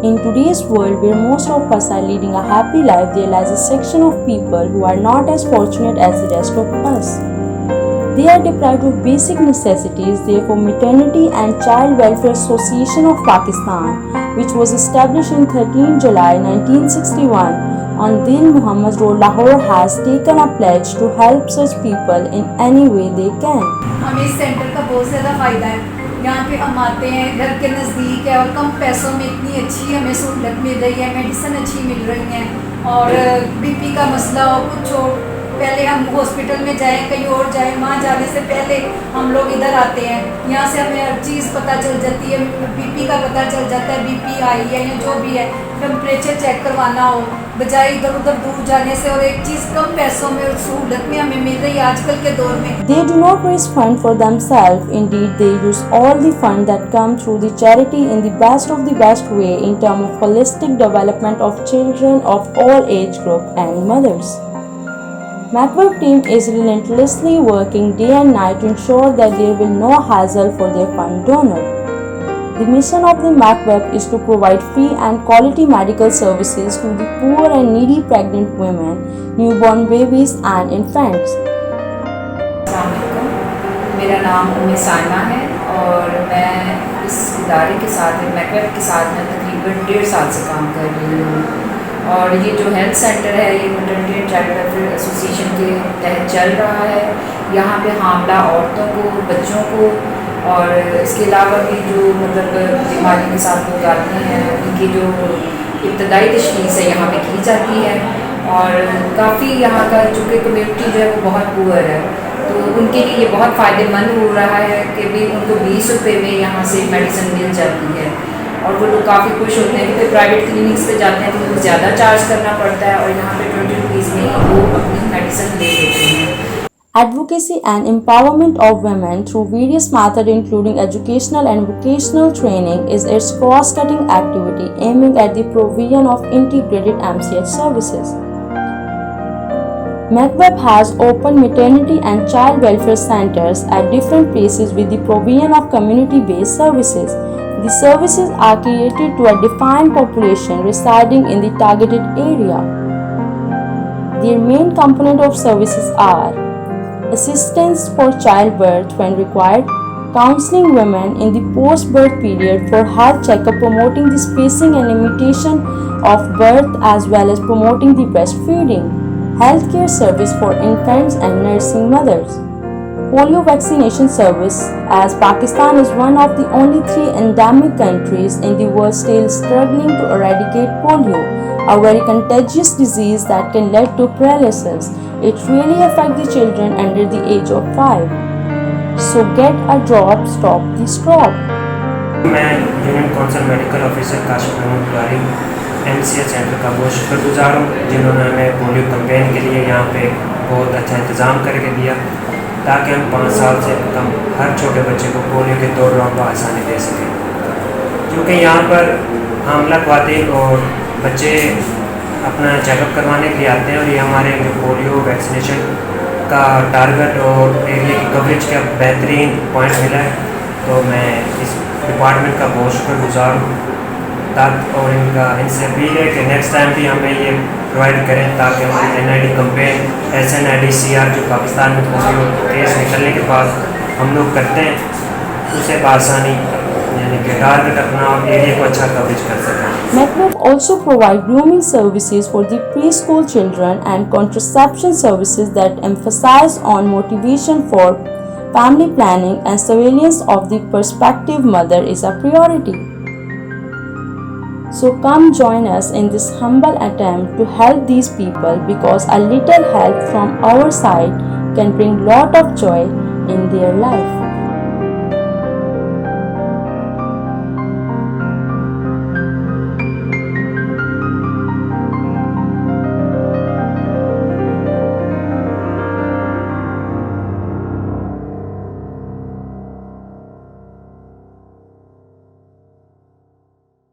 In today's world, where most of us are leading a happy life, there lies a section of people who are not as fortunate as the rest of us. They are deprived of basic necessities. Therefore, Maternity and Child Welfare Association of Pakistan, which was established in 13 July 1961 on Dil Muhammad Road, Lahore, has taken a pledge to help such people in any way they can. हमें इस centre का बहुत ज़्यादा फ़ायदा है। यहाँ पे हम आते हैं, घर के नज़दीक है और कम पैसों में इतनी अच्छी हमें सहूलत मिल रही है, मेडिसिन अच्छी मिल रही हैं और बीपी का मसला हो कुछ हो, पहले हम हॉस्पिटल में जाएं कहीं और जाएं, वहाँ जाने से पहले हम लोग इधर आते हैं, यहाँ से हमें हर चीज़ पता चल जाती है, बीपी का पता चल जाता है, बीपी हाई है या जो भी है, टेम्परेचर चेक करवाना हो, बजाय इधर उधर दूर जाने से, और एक चीज़ कम पैसों में और सहूलत में हमें मिल रही है आजकल के दौर में। They do not raise fund for themselves. Indeed, they use all the fund that come through the charity in the best way in terms of holistic development of children of all age group and mothers. MacWeb team is relentlessly working day and night to ensure that there will be no hassle for their fund donor. The mission of the MacWeb is to provide free and quality medical services to the poor and needy pregnant women, newborn babies and infants. अस्सलामुअलैकुम, मेरा नाम उम्मे साइमा है और मैं इस इदारे के साथ मैकवेब के साथ मैं तकरीबन 1.5 साल से काम कर रही हूँ। और ये जो हेल्थ सेंटर है ये maternity and child welfare association के तहत चल रहा है। यहाँ पे हामला औरतों को, बच्चों को और इसके अलावा भी जो मतलब बीमारी के साथ लोग आते हैं उनकी जो इब्तदाई तशख़ीस है यहाँ पे की जाती है। और काफ़ी यहाँ का चूँकि कम्युनिटी जो है वो बहुत पुअर है तो उनके लिए ये बहुत फ़ायदेमंद हो रहा है कि भी उनको 20 रुपये में यहाँ से मेडिसिन मिल जाती है और वो लोग काफ़ी खुश होते हैं। क्योंकि प्राइवेट क्लिनिक्स पे जाते हैं तो उनको ज़्यादा चार्ज करना पड़ता है और यहाँ पे 20 रुपीज़ में वो अपनी मेडिसिन ले लेते हैं। Advocacy and empowerment of women through various methods including educational and vocational training is its cross-cutting activity aiming at the provision of integrated MCH services. MacWeb has opened maternity and child welfare centers at different places with the provision of community-based services. The services are created to a defined population residing in the targeted area. Their main component of services are assistance for childbirth when required, counseling women in the post-birth period for health checkup promoting the spacing and limitation of birth as well as promoting the breastfeeding, healthcare service for infants and nursing mothers, polio vaccination service as Pakistan is one of the only 3 endemic countries in the world still struggling to eradicate polio, a very contagious disease that can lead to paralysis. It really affects the children under the age of 5. So get a drop, stop the strop. मैं union council medical officer Kashif Mahmood Bukhari MCH centre का बहुत शुक्रगुजार हूँ जिन्होंने हमें polio campaign के लिए यहाँ पे बहुत अच्छा इंतज़ाम करके दिया ताकि हम 5 साल से कम हर छोटे बच्चे को पोलियो के 2 ड्रॉप आसानी दे सकें। क्योंकि यहाँ पर हामला ख्वातीन और बच्चे अपना चेकअप करवाने के लिए आते हैं और ये हमारे जो पोलियो वैक्सीनेशन का टारगेट और एरिया की कवरेज का बेहतरीन पॉइंट मिला है तो मैं इस डिपार्टमेंट का बहुत शुक्रगुजार हूँ और इनसे अपील है कि नेक्स्ट टाइम भी हमें ये प्रोवाइड करें ताकि हमारी NID कैंपेन SNID CR जो पाकिस्तान में पोलियो केस निकलने के बाद हम लोग करते हैं उसे बआसानी यानी कि टारगेट अपना और एरिया को अच्छा कवरेज कर सकें। MacWeb also provide grooming services for the preschool children and contraception services that emphasize on motivation for family planning and surveillance of the prospective mother is a priority. So come join us in this humble attempt to help these people because a little help from our side can bring lot of joy in their life.